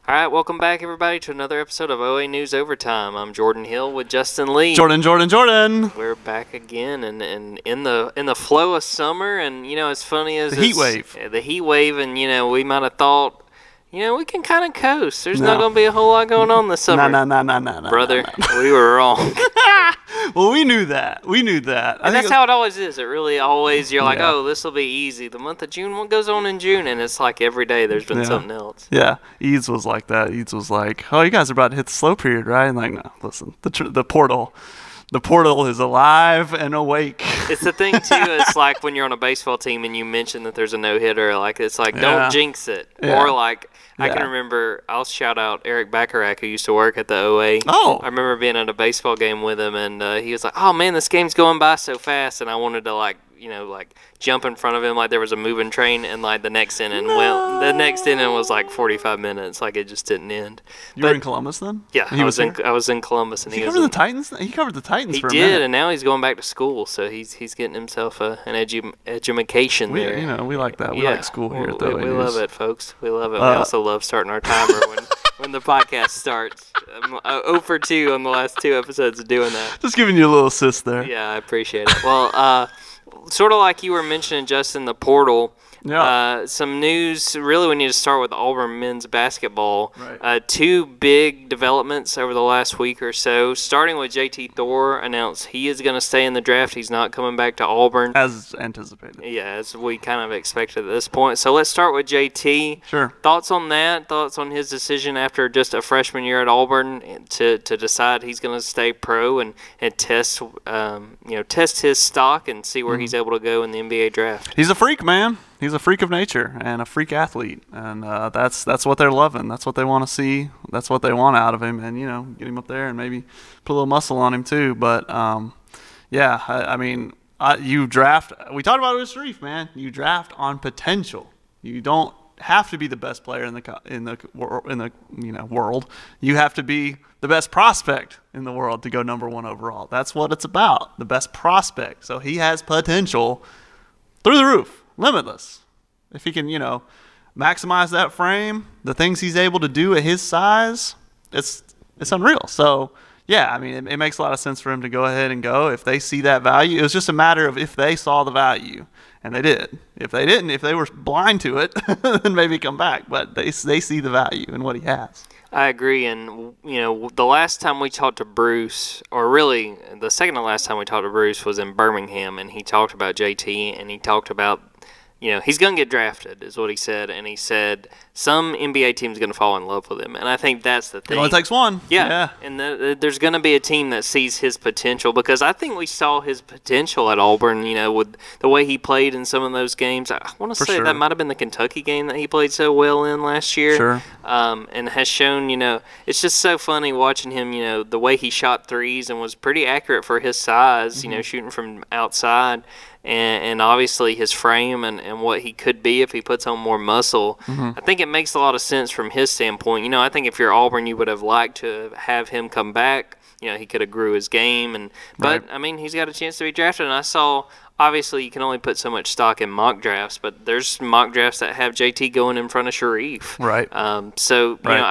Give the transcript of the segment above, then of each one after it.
All right, welcome back, everybody, to another episode of OA News Overtime. I'm Jordan Hill with Justin Lee. Jordan. We're back again, and in the flow of summer, and as funny as the heat wave, and we might have thought, we can kind of coast. There's not going to be a whole lot going on this summer. No, brother. We were wrong. Well, we knew that. And that's how it always is. It really always, you're like, oh, this will be easy. The month of June, what goes on in June? And it's like every day there's been something else. Yeah, Eads was like that. Eads was like, oh, you guys are about to hit the slow period, right? And like, no, listen, the portal is alive and awake. It's the thing, too. It's like when you're on a baseball team and you mention that there's a no-hitter. Like, it's like, don't jinx it. Yeah. Or like, I can remember, I'll shout out Eric Bacharach, who used to work at the OA. Oh. I remember being at a baseball game with him, and he was like, oh, man, this game's going by so fast. And I wanted to, jump in front of him like there was a moving train, and the next inning was like 45 minutes. Like, it just didn't end. You were in Columbus then? Yeah, I was in Columbus, and he covered the Titans. He covered the Titans for a minute. He did, and now he's going back to school, so he's getting himself an education there. We like that. We like school here at the OA We News. love it, folks. We love it. We also love starting our timer when the podcast starts. I'm 0 for 2 on the last 2 episodes of doing that. Just giving you a little assist there. Yeah, I appreciate it. Well, sort of like you were mentioning, Justin, the portal. Yeah. Some news. Really, we need to start with Auburn men's basketball. Right. 2 big developments over the last week or so. Starting with JT Thor announced he is going to stay in the draft. He's not coming back to Auburn. As anticipated. Yeah, as we kind of expected at this point. So let's start with JT. Sure. Thoughts on that? Thoughts on his decision after just a freshman year at Auburn to decide he's going to stay pro and test his stock and see where he's able to go in the NBA draft. He's a freak, man. He's a freak of nature and a freak athlete, and that's what they're loving. That's what they want to see. That's what they want out of him, and get him up there and maybe put a little muscle on him too. But you draft. We talked about it with Sharif, man. You draft on potential. You don't have to be the best player in the world. You have to be the best prospect in the world to go number 1 overall. That's what it's about. The best prospect. So he has potential through the roof. Limitless. If he can, maximize that frame, the things he's able to do at his size, it's unreal. So, yeah, it makes a lot of sense for him to go ahead and go. If they see that value, it was just a matter of if they saw the value, and they did. If they didn't, if they were blind to it, then maybe come back. But they see the value in what he has. I agree, and the last time we talked to Bruce, or really the second to last time we talked to Bruce was in Birmingham, and he talked about JT, and he talked about he's going to get drafted, is what he said. And he said some NBA team's going to fall in love with him. And I think that's the thing. It only takes one. Yeah. And there's going to be a team that sees his potential, because I think we saw his potential at Auburn, with the way he played in some of those games. I want to say that might have been the Kentucky game that he played so well in last year. Sure. And has shown, it's just so funny watching him, the way he shot threes and was pretty accurate for his size, shooting from outside. And obviously his frame and what he could be if he puts on more muscle. I think it makes a lot of sense from his standpoint. I think if you're Auburn, you would have liked to have him come back. He could have grew his game. But he's got a chance to be drafted. And I saw, obviously, you can only put so much stock in mock drafts, but there's mock drafts that have JT going in front of Sharif. Right. I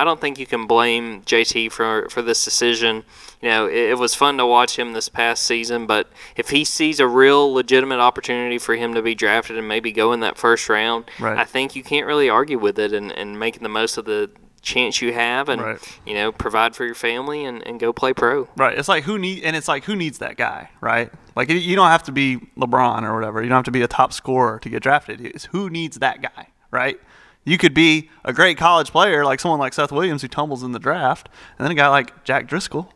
don't think you can blame JT for this decision. It was fun to watch him this past season, but if he sees a real legitimate opportunity for him to be drafted and maybe go in that first round, I think you can't really argue with it and making the most of the chance you have and provide for your family and go play pro. Right. It's like who needs that guy, right? Like, you don't have to be LeBron or whatever. You don't have to be a top scorer to get drafted. It's who needs that guy, right? You could be a great college player like someone like Seth Williams who tumbles in the draft, and then a guy like Jack Driscoll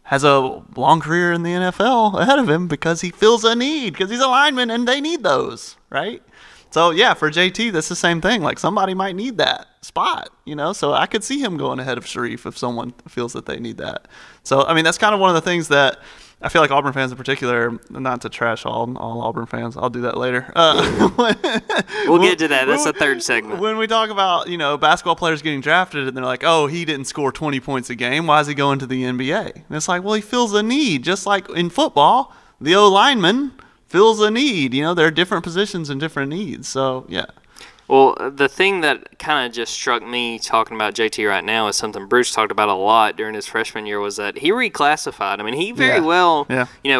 has a long career in the NFL ahead of him because he feels a need, because he's a lineman and they need those, right? So, yeah, for JT, that's the same thing. Like, somebody might need that spot, So I could see him going ahead of Sharif if someone feels that they need that. So, that's kind of one of the things that I feel like Auburn fans in particular, not to trash all Auburn fans, I'll do that later. We'll get to that. That's the third segment. When we talk about, basketball players getting drafted and they're like, oh, he didn't score 20 points a game, why is he going to the NBA? And it's like, well, he feels a need. Just like in football, the O-lineman feels a need. There are different positions and different needs. So, yeah. Well, the thing that kind of just struck me talking about JT right now is something Bruce talked about a lot during his freshman year was that he reclassified. I mean, he very well,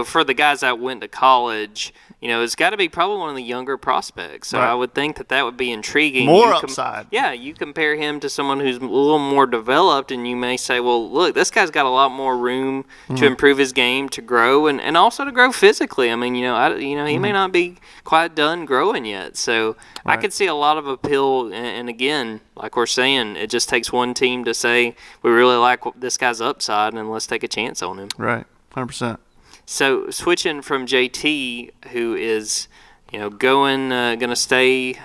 for the guys that went to college, it's got to be probably one of the younger prospects. So I would think that would be intriguing. More upside. You compare him to someone who's a little more developed, and you may say, well, look, this guy's got a lot more room to improve his game, to grow, and also to grow physically. I mean, he may not be quite done growing yet. So I could see a lot of appeal. And again, like we're saying, it just takes one team to say, we really like this guy's upside, and let's take a chance on him. Right, 100%. So switching from JT, who is, going to stay in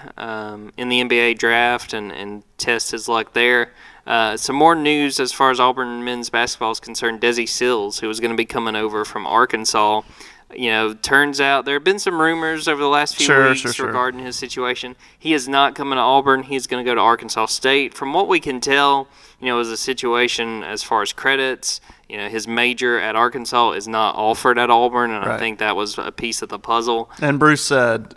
the NBA draft and test his luck there. Some more news as far as Auburn men's basketball is concerned. Desi Sills, who was going to be coming over from Arkansas. Turns out there have been some rumors over the last few weeks regarding his situation. He is not coming to Auburn. He's going to go to Arkansas State. From what we can tell, is a situation as far as credits. His major at Arkansas is not offered at Auburn, and I think that was a piece of the puzzle. And Bruce said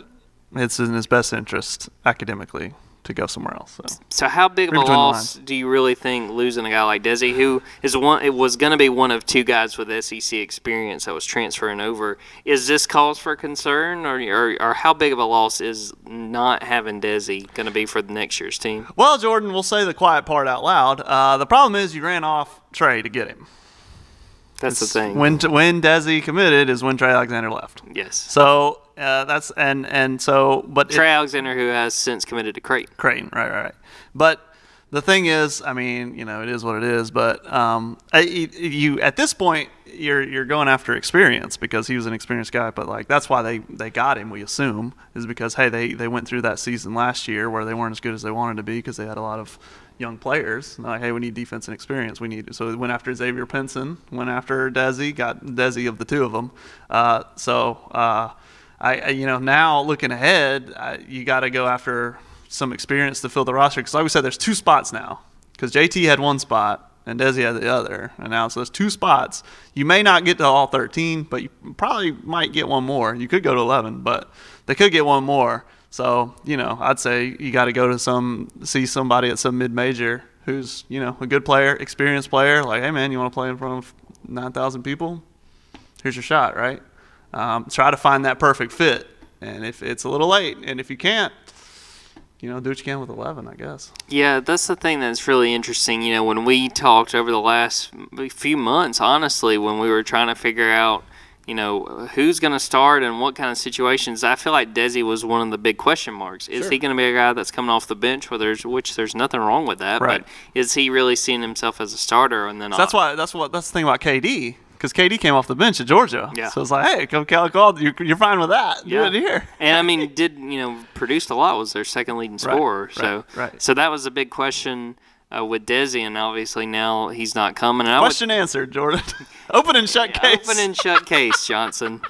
it's in his best interest academically to go somewhere else. So how big of a loss do you really think losing a guy like Desi, who was going to be one of two guys with SEC experience that was transferring over? Is this cause for concern, or how big of a loss is not having Desi going to be for the next year's team? Well, Jordan, we'll say the quiet part out loud. The problem is you ran off Trey to get him. That's the thing. When Desi committed is when Trey Alexander left. Yes. So that's but Trey Alexander, who has since committed to Creighton. Creighton, right. But the thing is, I mean, it is what it is. But you at this point, you're going after experience because he was an experienced guy. But that's why they got him. We assume is because they went through that season last year where they weren't as good as they wanted to be because they had a lot of young players. Like, hey, we need defense and experience. So they went after Xavier Pinson, went after Desi, got Desi of the two of them. Now looking ahead, you got to go after some experience to fill the roster. Because like we said, there's two spots now. Because JT had one spot and Desi had the other. And now so there's two spots. You may not get to all 13, but you probably might get one more. You could go to 11, but they could get one more. So, I'd say you got to go to see somebody at some mid-major who's, a good player, experienced player. Like, hey, man, you want to play in front of 9,000 people? Here's your shot, right? Try to find that perfect fit. And if it's a little late, and if you can't, do what you can with 11, I guess. Yeah, that's the thing that's really interesting. When we talked over the last few months, honestly, when we were trying to figure out, who's going to start and what kind of situations. I feel like Desi was one of the big question marks. Is he going to be a guy that's coming off the bench, which there's nothing wrong with that, but is he really seeing himself as a starter? And then that's the thing about KD, because KD came off the bench at Georgia. Yeah. So it's like, hey, come Cal, you're fine with that. Do it here. And I mean, produced a lot, was their second leading scorer. So that was a big question. With Desi, and obviously now he's not coming. And question answered, Jordan. Open and shut case. Open and shut case, Johnson.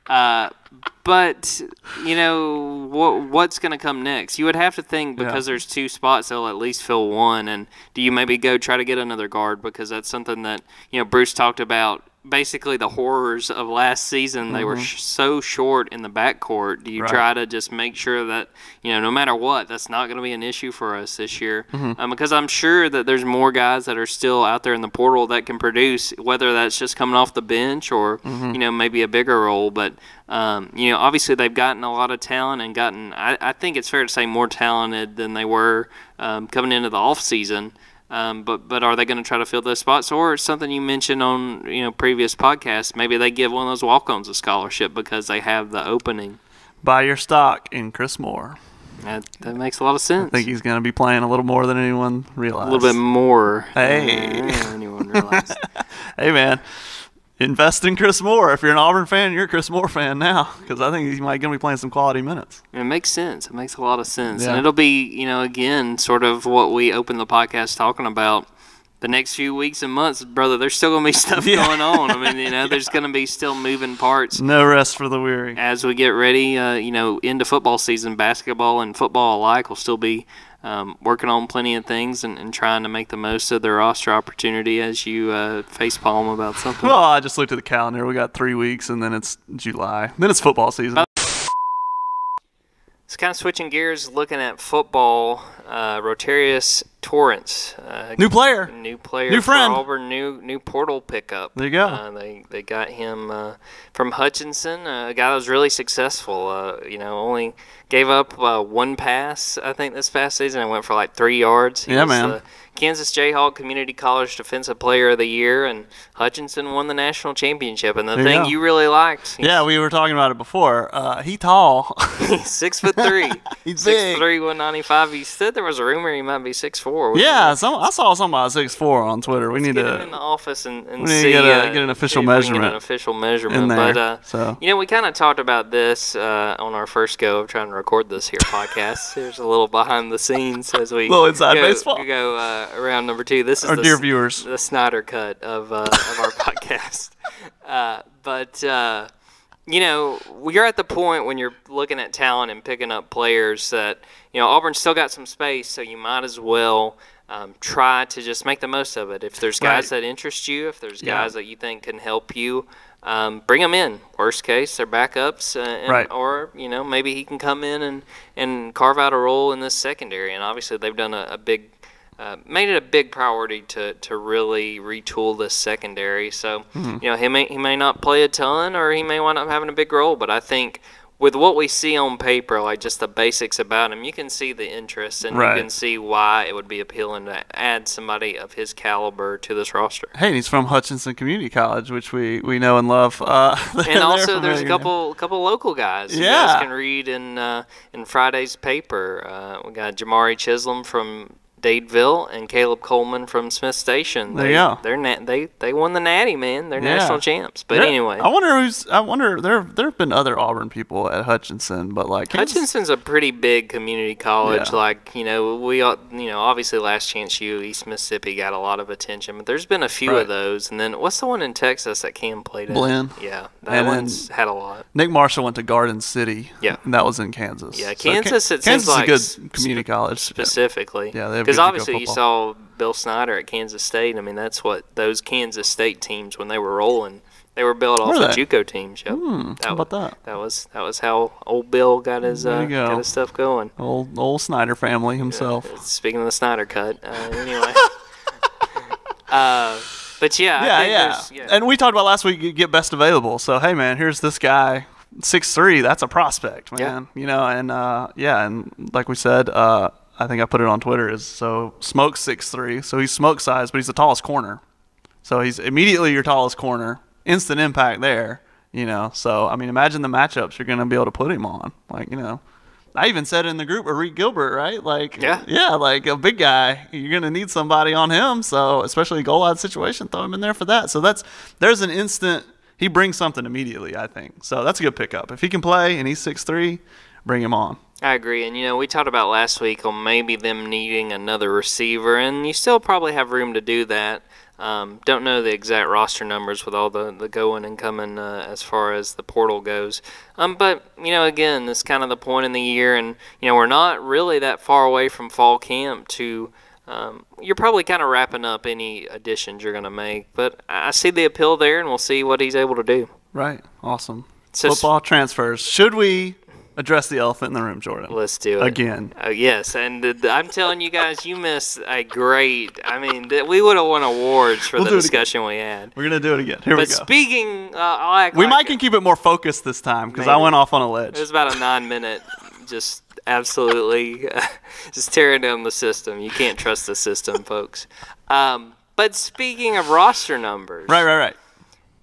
But, what's going to come next? You would have to think because there's two spots, they'll at least fill one. And do you maybe go try to get another guard? Because that's something that, Bruce talked about. Basically, the horrors of last season, they were so short in the backcourt. Do you try to just make sure that, no matter what, that's not going to be an issue for us this year? Because I'm sure that there's more guys that are still out there in the portal that can produce, whether that's just coming off the bench or, maybe a bigger role. But, obviously they've gotten a lot of talent and I think it's fair to say, more talented than they were coming into the offseason. But are they going to try to fill those spots? Or something you mentioned on previous podcasts, maybe they give one of those walk-ons a scholarship because they have the opening. Buy your stock in Chris Moore. That makes a lot of sense. I think he's going to be playing a little more than anyone realized. A little bit more than anyone realized. Hey, man. Invest in Chris Moore. If you're an Auburn fan, you're a Chris Moore fan now because I think he's going to be playing some quality minutes. It makes sense. It makes a lot of sense. Yeah. And it'll be, again, sort of what we opened the podcast talking about. The next few weeks and months, brother, there's still going to be stuff going on. I mean, there's going to be still moving parts. No rest for the weary. As we get ready, into football season, basketball and football alike will still be working on plenty of things and trying to make the most of their roster opportunity as you facepalm about something. Well, I just looked at the calendar. We got 3 weeks, and then it's July. Then it's football season. It's kind of switching gears, looking at football. Rotarius Torrance, new player, new friend, for Auburn, new portal pickup. There you go. They got him from Hutchinson, a guy that was really successful. Only gave up one pass, I think, this past season, and went for like 3 yards. He was man. Kansas Jayhawk Community College Defensive Player of the Year, and Hutchinson won the national championship. And the thing you really liked. Yeah, we were talking about it before. He tall. He's 6'3". He's 6'3", 195. He said there was a rumor he might be 6'4". Yeah, I saw something about 6'4" on Twitter. We need to to get him in the office and see. Get an official measurement. Get an official measurement. In there, but we kind of talked about this on our first go of trying to record this here podcast. Here's a little behind the scenes as we little inside baseball. We go around number 2. This is our dear viewers, the Snyder cut of our podcast. We're at the point when you're looking at talent and picking up players that, Auburn's still got some space, so you might as well try to just make the most of it. If there's guys that interest you, if there's guys that you think can help you, bring them in. Worst case, they're backups, or maybe he can come in and carve out a role in this secondary. And obviously, they've done made it a big priority to really retool this secondary. So he may not play a ton, or he may wind up having a big role. But I think with what we see on paper, like just the basics about him, you can see the interest, and you can see why it would be appealing to add somebody of his caliber to this roster. Hey, he's from Hutchinson Community College, which we know and love. And also, there's a couple local guys. You guys can read in Friday's paper. We got Jamari Chisholm from Dadeville and Caleb Coleman from Smith Station. They won the Natty, man. They're national champs. But anyway, I wonder. There have been other Auburn people at Hutchinson, but like Hutchinson's a pretty big community college. Yeah. Like we obviously Last Chance U, East Mississippi got a lot of attention, but there's been a few of those. And then what's the one in Texas that Cam played at? Blinn. Yeah, that one's had a lot. Nick Marshall went to Garden City. Yeah, and that was in Kansas. Yeah, Kansas. So Kansas is like a good community college specifically. Yeah, they have because obviously you saw Bill Snyder at Kansas State. I mean, that's what those Kansas State teams, when they were rolling, they were built off of JUCO teams. Yep. How about that? That was how old Bill got his stuff going. Old Snyder family himself. Speaking of the Snyder cut, anyway. But yeah. And we talked about last week, you get best available. So hey, man, here's this guy, 6'3". That's a prospect, man. Yeah. And like we said, I think I put it on Twitter, Smoke's 6'3", so he's smoke size, but he's the tallest corner. So he's immediately your tallest corner. Instant impact there, So, I mean, imagine the matchups you're going to be able to put him on. I even said in the group, Reed Gilbert, right? Like a big guy, you're going to need somebody on him. So, especially a goal line situation, throw him in there for that. So there's an instant, he brings something immediately, I think. So that's a good pickup. If he can play and he's 6'3", bring him on. I agree. And, we talked about last week on maybe them needing another receiver, and you still probably have room to do that. Don't know the exact roster numbers with all the going and coming as far as the portal goes. But, again, this is kind of the point in the year, and, we're not really that far away from fall camp to you're probably kind of wrapping up any additions you're going to make. But I see the appeal there, and we'll see what he's able to do. Right. Awesome. Football transfers. Should we address the elephant in the room, Jordan? Let's do it. Again. Yes, and I'm telling you guys, you missed a great – we would have won awards for the discussion we had. We're going to do it again. Here we go. But speaking we might can keep it more focused this time because I went off on a ledge. It was about a 9-minute just absolutely just tearing down the system. You can't trust the system, folks. But speaking of roster numbers. Right.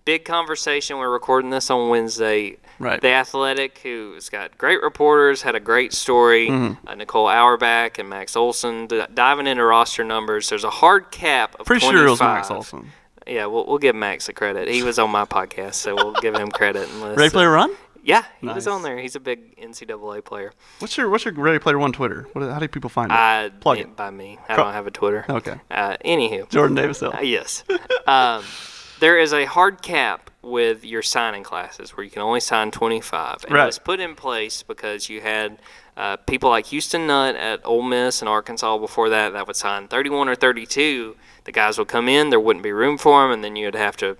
Big conversation. We're recording this on Wednesday. Right. The Athletic, who's got great reporters, had a great story. Nicole Auerbach and Max Olson diving into roster numbers. There's a hard cap of 25. Pretty sure it was Max Olson. Yeah, we'll give Max the credit. He was on my podcast, so we'll give him credit. Ready Player Run? Yeah, he was on there. He's a big NCAA player. What's your Ready Player One Twitter? How do people find it? Plug it. By me. I don't have a Twitter. Okay. Anywho. Jordan Davis Hill. Yes. There is a hard cap with your signing classes where you can only sign 25. And Right. it was put in place because you had people like Houston Nutt at Ole Miss and Arkansas before that would sign 31 or 32. The guys would come in, there wouldn't be room for them, and then you'd have to,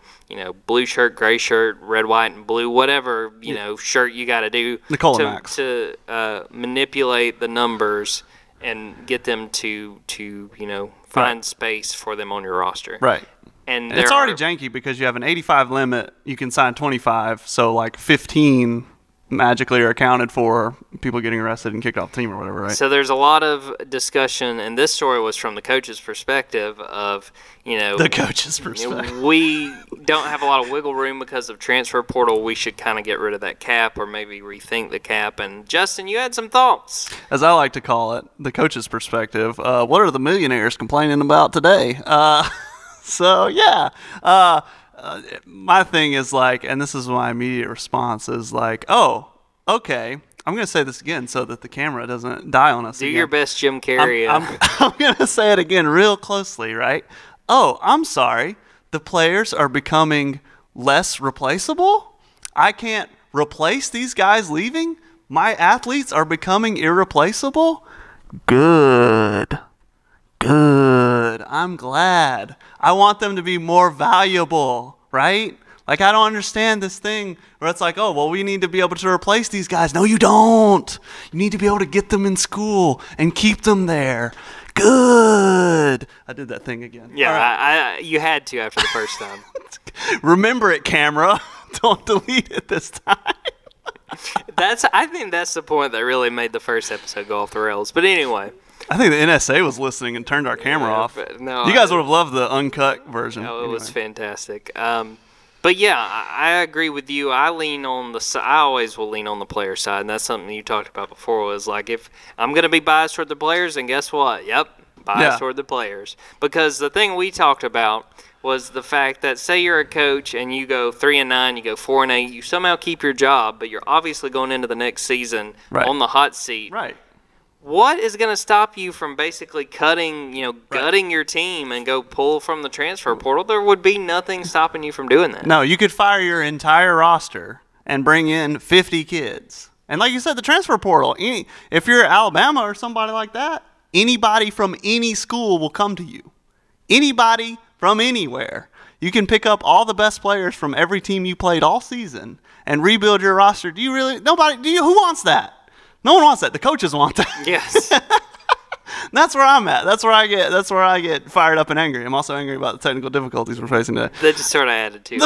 blue shirt, gray shirt, red, white, and blue, whatever, shirt you got to do to manipulate the numbers and get them to find space for them on your roster. Right. And it's already janky because you have an 85 limit. You can sign 25, so like 15 magically are accounted for people getting arrested and kicked off the team or whatever, right? So there's a lot of discussion, and this story was from the coach's perspective of, the coach's perspective. We don't have a lot of wiggle room because of transfer portal. We should kind of get rid of that cap or maybe rethink the cap. And Justin, you had some thoughts. As I like to call it, the coach's perspective. What are the millionaires complaining about today? So, yeah. My thing is like, and this is my immediate response is like, oh, okay. I'm going to say this again so that the camera doesn't die on us Do again. your best, Jim Carrey. I'm going to say it again real closely, right? Oh, I'm sorry. The players are becoming less replaceable? I can't replace these guys leaving? My athletes are becoming irreplaceable? Good. I'm glad. I want them to be more valuable, right? Like, I don't understand this thing where it's like, oh, well, we need to be able to replace these guys. No, you don't. You need to be able to get them in school and keep them there. Good. I did that thing again. Yeah, right. You had to after the first time. Remember it, camera. Don't delete it this time. I think that's the point that really made the first episode go off the rails. But anyway. I think the NSA was listening and turned our camera off. No, you guys would have loved the uncut version. No, it was fantastic. But yeah, I agree with you. I always will lean on the player side, and that's something you talked about before. Was like, if I'm going to be biased toward the players, then guess what? Yep, biased toward the players. Because the thing we talked about was the fact that, say you're a coach and you go 3-9, you go 4-8, you somehow keep your job, but you're obviously going into the next season on the hot seat. Right. What is going to stop you from basically gutting your team and go pull from the transfer portal? There would be nothing stopping you from doing that. No, you could fire your entire roster and bring in 50 kids. And like you said, the transfer portal, if you're Alabama or somebody like that, anybody from any school will come to you. Anybody from anywhere. You can pick up all the best players from every team you played all season and rebuild your roster. Who wants that? No one wants that. The coaches want that. Yes. That's where I'm at. That's where I get fired up and angry. I'm also angry about the technical difficulties we're facing today. That just sort of added to it.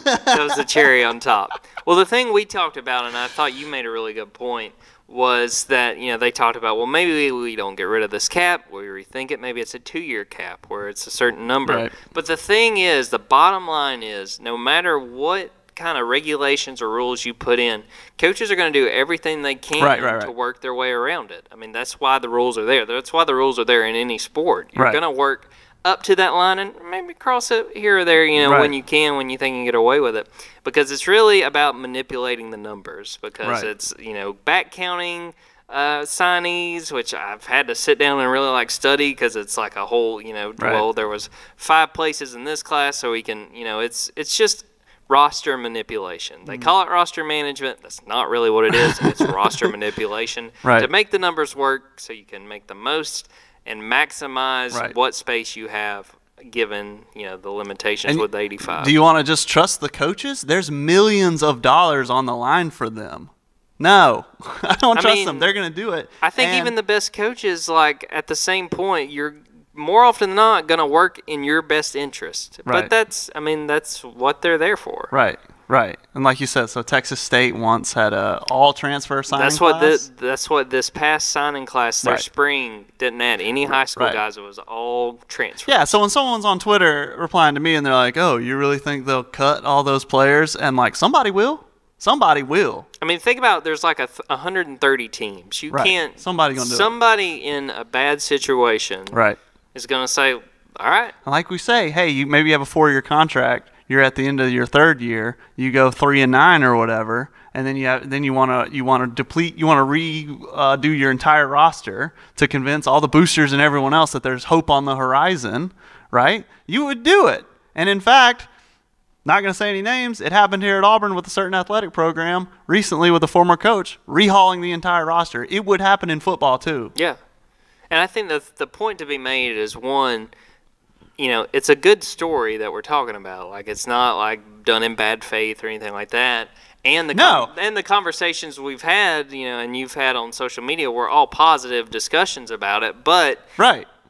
That was the cherry on top. Well, the thing we talked about, and I thought you made a really good point, was that they talked about, well, maybe we don't get rid of this cap. We rethink it. Maybe it's a 2-year cap where it's a certain number. Right. But the thing is, the bottom line is, no matter what kind of regulations or rules you put in, coaches are going to do everything they can to work their way around it. I mean, that's why the rules are there. That's why the rules are there in any sport. You're going to work up to that line and maybe cross it here or there, when you can, when you think you can get away with it. Because it's really about manipulating the numbers. Because it's, back counting signees, which I've had to sit down and really study because it's like a whole, well, there was 5 places in this class, so we can, it's just roster manipulation. They call it roster management. That's not really what it is. It's roster manipulation to make the numbers work so you can make the most and maximize what space you have given, the limitations with the 85. Do you want to just trust the coaches? There's millions of dollars on the line for them. No, I don't trust them. They're going to do it. I think even the best coaches, at the same point, you're more often than not going to work in your best interest. But that's what they're there for. Right. And like you said, so Texas State once had a all transfer signing class. That's what this past signing class, their spring, didn't add any high school guys. It was all transfer. Yeah, so when someone's on Twitter replying to me and they're like, oh, you really think they'll cut all those players? And somebody will. Somebody will. I mean, think about there's 130 teams. You can't. Somebody gonna do it. Somebody in a bad situation is going to say, all right. Like we say, hey, you maybe have a 4-year contract. You're at the end of your 3rd year. You go 3-9 or whatever, and then you want to deplete. You want to redo your entire roster to convince all the boosters and everyone else that there's hope on the horizon, right? You would do it, and in fact, Not going to say any names. It happened here at Auburn with a certain athletic program recently with a former coach rehauling the entire roster. It would happen in football too. Yeah. And I think the point to be made is, one, it's a good story that we're talking about. Like, it's not like done in bad faith or anything like that. And the conversations we've had, and you've had on social media were all positive discussions about it. But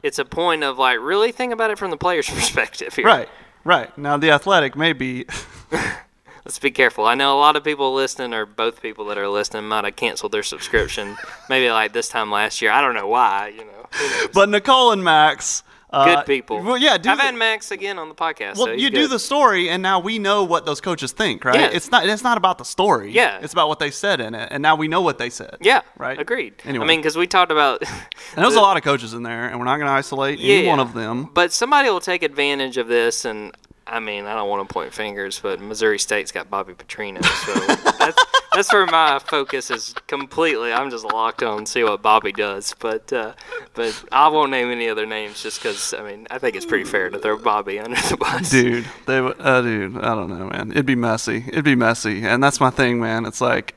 it's a point of, like, really think about it from the player's perspective here. Right. Now, the Athletic may be Let's be careful. I know a lot of people listening, or both people that are listening, might have canceled their subscription maybe like this time last year. I don't know why, Who knows? But Nicole and Max, good people. Well, yeah, I've had Max again on the podcast. Well, so you good. do the story, and now we know what those coaches think, right? Yeah. It's not about the story. Yeah. It's about what they said in it, and now we know what they said. Yeah. Right. Agreed. Anyway. I mean, because we talked about. And there's a lot of coaches in there, and we're not going to isolate any one of them. But somebody will take advantage of this, and I mean, I don't want to point fingers, but Missouri State's got Bobby Petrino, so that's where my focus is completely. I'm just locked on see what Bobby does, but I won't name any other names just because I think it's pretty fair to throw Bobby under the bus. Dude, I don't know, man. It'd be messy, and that's my thing, man. It's like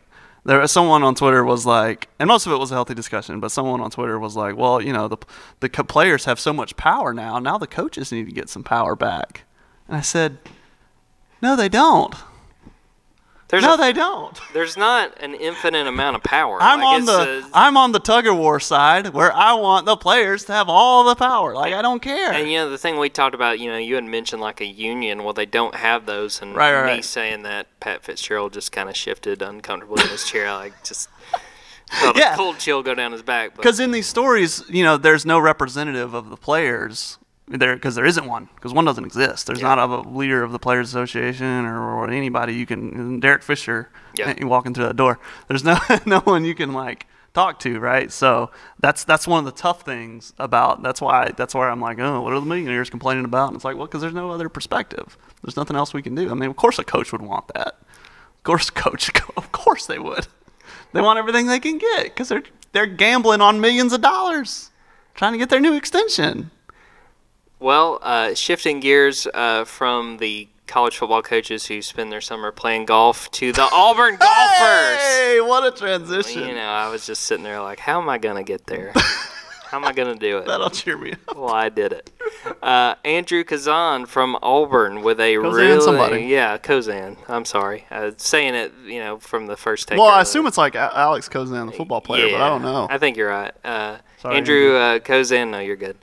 someone on Twitter was like, and most of it was a healthy discussion, but someone on Twitter was like, well, the players have so much power now. Now the coaches need to get some power back. And I said, no, they don't. They don't. There's not an infinite amount of power. I'm on the tug of war side where I want the players to have all the power. Like, I don't care. And the thing we talked about, you had mentioned like a union. Well, they don't have those, and me saying that Pat Fitzgerald just kind of shifted uncomfortably in his chair, like just felt a cold chill go down his back. Because in these stories, there's no representative of the players. Because there isn't one, because one doesn't exist. There's not a leader of the Players Association or anybody you can. Derek Fisher, walking through that door. There's no one you can like talk to, right? So that's one of the tough things about. That's why I'm like, oh, what are the millionaires complaining about? And it's like, well, because there's no other perspective. There's nothing else we can do. I mean, of course a coach would want that. Of course they would. They want everything they can get because they're gambling on millions of dollars trying to get their new extension. Well, shifting gears from the college football coaches who spend their summer playing golf to the Auburn golfers. Hey, what a transition. I was just sitting there like, how am I going to get there? How am I going to do it? That'll cheer me up. Well, I did it. Andrew Kazan from Auburn with a Kozan. I'm sorry. Saying it, from the first take. Well, I assume it's like Alex Kozan, the football player, but I don't know. I think you're right. Sorry, Andrew Kazan, no, you're good.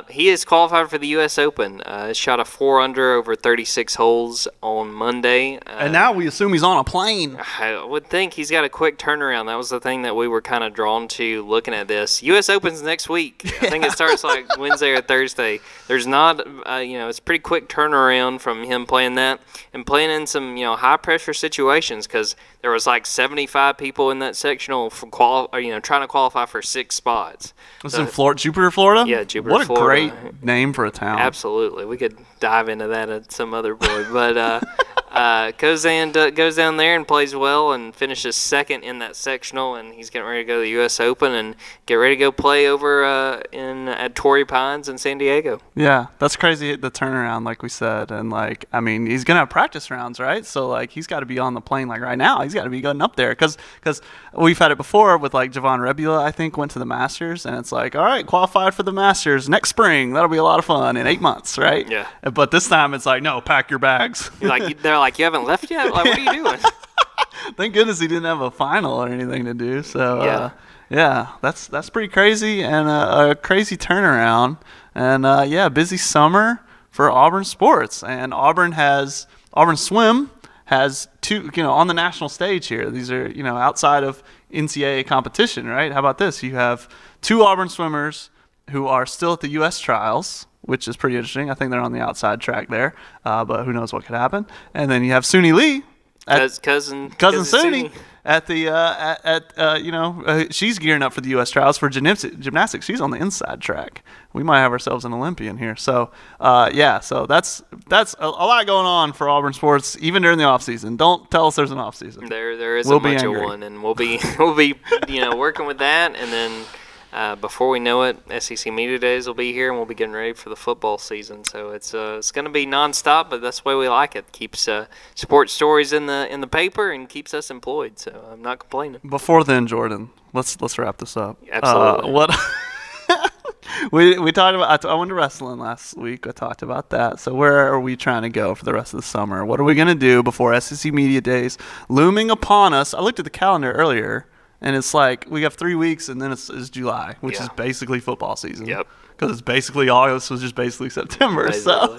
He is qualified for the U.S. Open. Shot a 4-under over 36 holes on Monday. And now we assume he's on a plane. I would think he's got a quick turnaround. That was the thing that we were kind of drawn to looking at this. U.S. Open's next week. I think it starts like Wednesday or Thursday. There's not, it's a pretty quick turnaround from him playing that and playing in some, high-pressure situations because there was like 75 people in that sectional for trying to qualify for 6 spots. Was it in Florida, Jupiter, Florida? Yeah, Jupiter, What a Florida. great name for a town. Absolutely. We could dive into that at some other point. But Kozan goes down there and plays well and finishes second in that sectional, and he's getting ready to go to the U.S. Open and get ready to go play over at Torrey Pines in San Diego. Yeah, that's crazy, the turnaround, like we said. And, he's going to have practice rounds, right? So, he's got to be on the plane, right now. He's got to be going up there because we've had it before with, Javon Rebula, I think, went to the Masters, and it's all right, qualified for the Masters next spring. That'll be a lot of fun in 8 months, right? Yeah. But this time it's no, pack your bags. They're like, you haven't left yet? What are you doing? Thank goodness he didn't have a final or anything to do. So, that's pretty crazy and a crazy turnaround. And, busy summer for Auburn sports. And Auburn Swim has 2, on the national stage here. These are, outside of NCAA competition, right? How about this? You have 2 Auburn swimmers who are still at the U.S. trials, which is pretty interesting. I think they're on the outside track there, but who knows what could happen. And then you have Suni Lee, cousin Suni, at the she's gearing up for the U.S. trials for gymnastics. She's on the inside track. We might have ourselves an Olympian here. So so that's a lot going on for Auburn sports, even during the off season. Don't tell us there's an off season. There isn't much of one, and we'll be working with that, and then. before we know it, SEC Media Days will be here, and we'll be getting ready for the football season. So it's going to be nonstop, but that's the way we like it. Keeps sports stories in the paper and keeps us employed. So I'm not complaining. Before then, Jordan, let's wrap this up. Absolutely. What we talked about? I went to wrestling last week. I talked about that. So where are we trying to go for the rest of the summer? What are we going to do before SEC Media Days looming upon us? I looked at the calendar earlier, and it's like we have 3 weeks, and then it's July, which is basically football season. Yep. Because it's basically August, was just basically September. So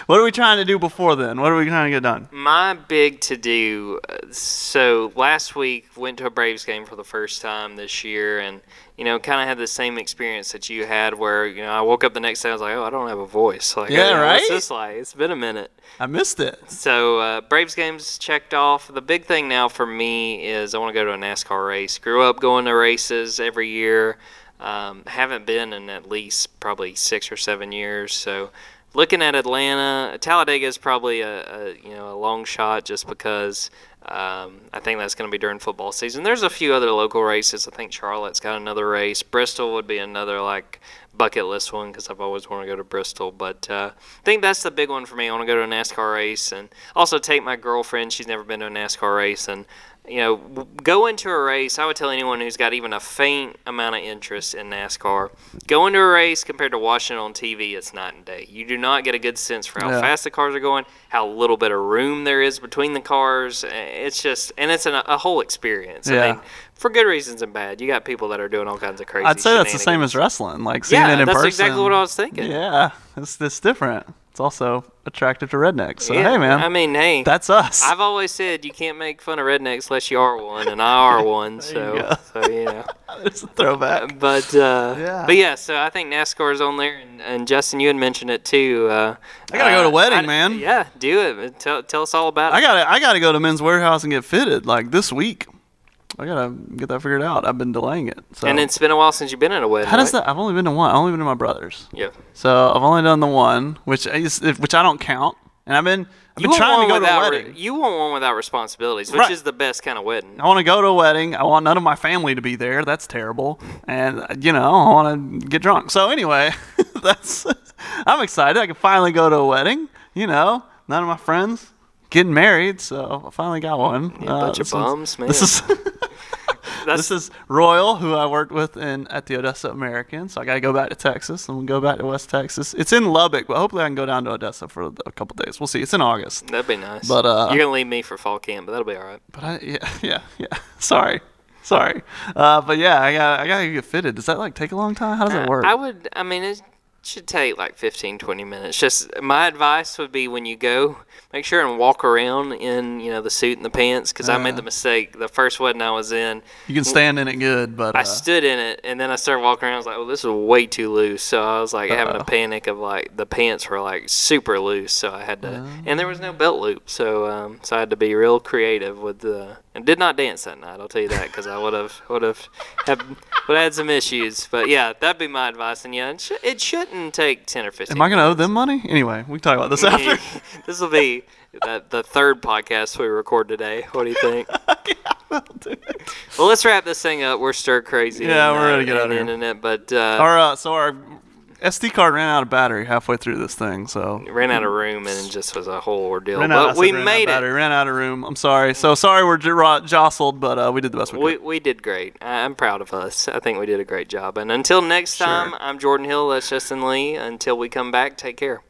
what are we trying to do before then? What are we trying to get done? My big to-do, so last week went to a Braves game for the first time this year, and, kind of had the same experience that you had where, I woke up the next day, I was like, oh, I don't have a voice. Like, right? What's this like? It's been a minute. I missed it. So Braves games checked off. The big thing now for me is I want to go to a NASCAR race. Grew up going to races every year. Haven't been in at least probably 6 or 7 years, so looking at Atlanta, Talladega is probably a long shot just because I think that's going to be during football season. There's a few other local races. I think Charlotte's got another race. Bristol would be another bucket list one because I've always wanted to go to Bristol. But I think that's the big one for me. I want to go to a NASCAR race and also take my girlfriend. She's never been to a NASCAR race, and go into a race. I would tell anyone who's got even a faint amount of interest in NASCAR, go into a race compared to watching it on TV, it's night and day. You do not get a good sense for how fast the cars are going, how little bit of room there is between the cars. It's just, and it's a whole experience. I mean, for good reasons and bad. You got people that are doing all kinds of crazy I'd say that's the same as wrestling. Seeing it in person. Yeah, that's exactly what I was thinking. Yeah, it's different. It's also attractive to rednecks. So, hey, man. I mean, hey. That's us. I've always said you can't make fun of rednecks unless you are one, and I are one. so It's a throwback. But so I think NASCAR is on there, and Justin, you had mentioned it too. I gotta go to a wedding, man. Yeah, do it. Tell us all about it. I gotta go to Men's Warehouse and get fitted this week. I gotta get that figured out. I've been delaying it. So. And it's been a while since you've been in a wedding. How does that? I've only been to one. I've only been to my brother's. Yeah. So I've only done the one, which I don't count. And I've been trying to go to a wedding. You want one without responsibilities, which is the best kind of wedding. I want to go to a wedding. I want none of my family to be there. That's terrible. And I want to get drunk. So anyway, I'm excited. I can finally go to a wedding. None of my friends getting married, so I finally got one. A bunch of bums, man. This is Royal, who I worked with at the Odessa American, so I got to go back to Texas, and we'll go back to West Texas. It's in Lubbock, but hopefully I can go down to Odessa for a couple days. We'll see. It's in August. That'd be nice. But you're going to leave me for fall camp, but that'll be all right. But yeah. Sorry. But yeah, I got to get fitted. Does that take a long time? How does that work? It should take 15, 20 minutes. Just my advice would be when you go, make sure and walk around in the suit and the pants, because I made the mistake the first wedding I was in. You can stand in it good, but I stood in it and then I started walking around. I was like, oh, this is way too loose. So I was having a panic of the pants were super loose, so I had to, and there was no belt loop, so I had to be real creative with and did not dance that night. I'll tell you that, because I would have had some issues. But yeah, that'd be my advice. And yeah, it shouldn't take 10 or 15. Am I going to owe them money? Anyway, we can talk about this after. This will be the third podcast we record today. What do you think? Yeah, we'll do it. Well, let's wrap this thing up. We're stir crazy. Yeah, we're ready to get out of here. Internet, but our SD card ran out of battery halfway through this thing, so it ran out of room, and it just was a whole ordeal. Ran out of room. I'm sorry. So sorry we're jostled, but we did the best we could. We did great. I'm proud of us. I think we did a great job. And until next time, I'm Jordan Hill. That's Justin Lee. Until we come back, take care.